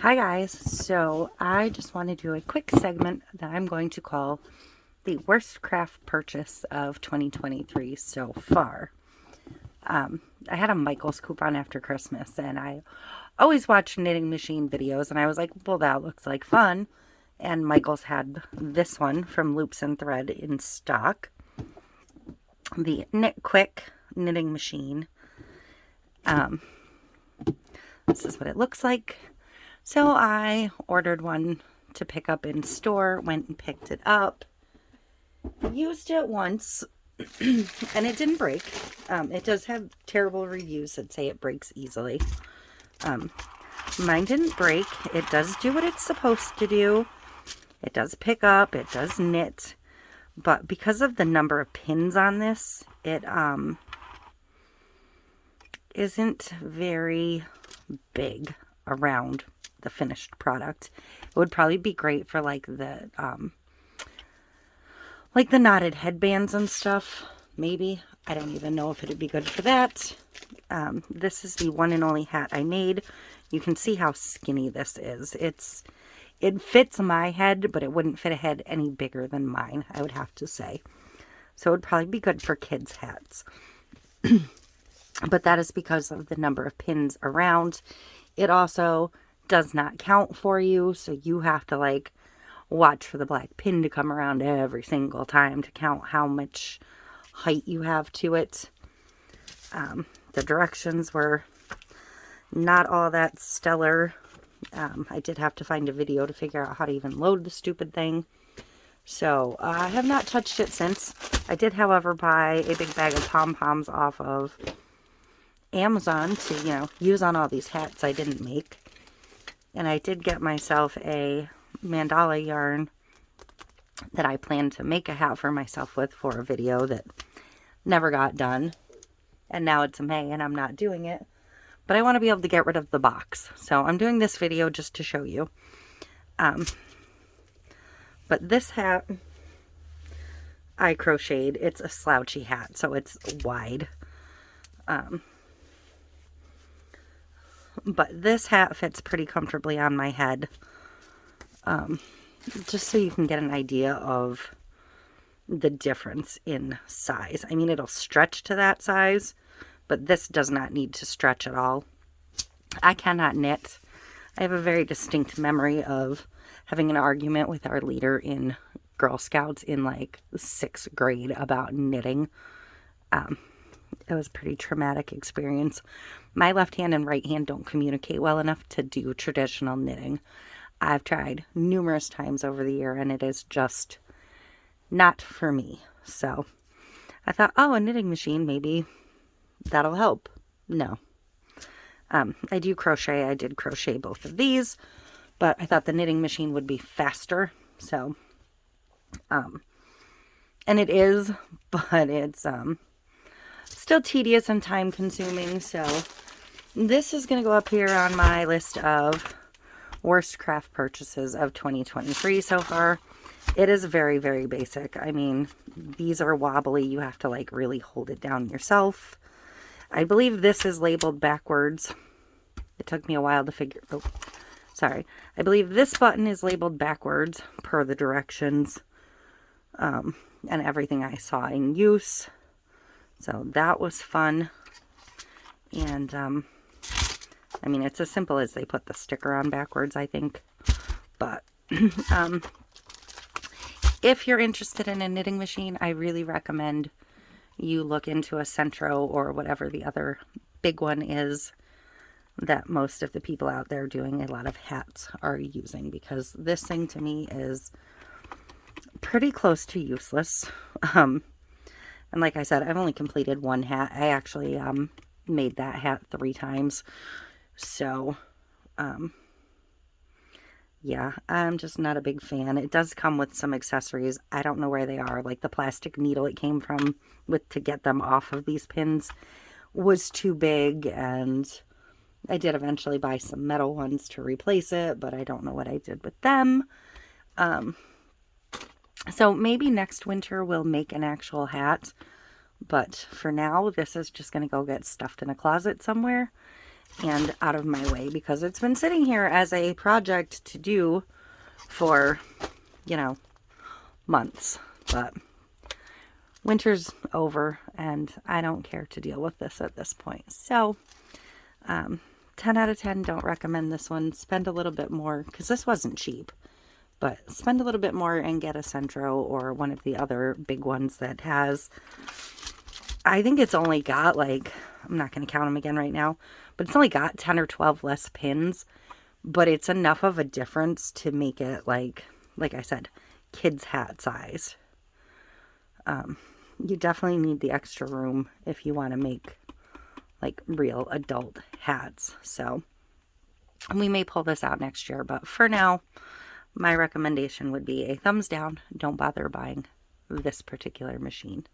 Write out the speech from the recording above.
Hi guys, so I just want to do a quick segment that I'm going to call the worst craft purchase of 2023 so far. I had a Michaels coupon after Christmas and I always watch knitting machine videos and I was like, well, that looks like fun. And Michaels had this one from Loops and Thread in stock. The Knit Quick knitting machine. This is what it looks like. So I ordered one to pick up in store, went and picked it up, used it once, and it didn't break. It does have terrible reviews that say it breaks easily. Mine didn't break. It does do what it's supposed to do. It does pick up, it does knit, but because of the number of pins on this, it isn't very big around the finished product. It would probably be great for like the knotted headbands and stuff. Maybe. I don't even know if it'd be good for that. This is the one and only hat I made. You can see how skinny this is. It fits my head, but it wouldn't fit a head any bigger than mine, I would have to say. So it would probably be good for kids' hats. But that is because of the number of pins around. It also does not count for you, so you have to like watch for the black pin to come around every single time to count how much height you have to it. The directions were not all that stellar. I did have to find a video to figure out how to even load the stupid thing. So I have not touched it since. I did, however, buy a big bag of pom-poms off of Amazon to, use on all these hats I didn't make. And I did get myself a mandala yarn that I planned to make a hat for myself with for a video that never got done. And now it's May and I'm not doing it. But I want to be able to get rid of the box. So I'm doing this video just to show you. But this hat I crocheted. It's a slouchy hat, so it's wide. But this hat fits pretty comfortably on my head. Just so you can get an idea of the difference in size. I mean, it'll stretch to that size, but this does not need to stretch at all. I cannot knit. I have a very distinct memory of having an argument with our leader in Girl Scouts in like 6th grade about knitting. It was a pretty traumatic experience. My left hand and right hand don't communicate well enough to do traditional knitting. I've tried numerous times over the year and it is just not for me. So I thought, oh, a knitting machine, maybe that'll help. No. I do crochet. I did crochet both of these, but I thought the knitting machine would be faster. So, and it is, but it's, still tedious and time consuming. So this is going to go up here on my list of worst craft purchases of 2023 so far. It is very, very basic. I mean, these are wobbly. You have to like really hold it down yourself. I believe this is labeled backwards. It took me a while to figure. Oh, sorry. I believe this button is labeled backwards per the directions and everything I saw in use. So that was fun. And I mean, it's as simple as they put the sticker on backwards, I think. But if you're interested in a knitting machine, I really recommend you look into a Centro or whatever the other big one is that most of the people out there doing a lot of hats are using, because this thing to me is pretty close to useless. And like I said, I've only completed one hat. I actually made that hat 3 times. So, yeah, I'm just not a big fan. It does come with some accessories. I don't know where they are. Like the plastic needle it came from to get them off of these pins was too big, and I did eventually buy some metal ones to replace it, but I don't know what I did with them. So maybe next winter we'll make an actual hat, but for now this is just going to go get stuffed in a closet somewhere and out of my way, because it's been sitting here as a project to do for, you know, months. But winter's over and I don't care to deal with this at this point. So 10 out of 10, don't recommend this one. Spend a little bit more, because this wasn't cheap, but spend a little bit more and get a Centro or one of the other big ones that has, I think it's only got like, I'm not going to count them again right now, but it's only got 10 or 12 less pins, but it's enough of a difference to make it like I said, kids hat size. You definitely need the extra room if you want to make like real adult hats. So we may pull this out next year, but for now, my recommendation would be a thumbs down. Don't bother buying this particular machine.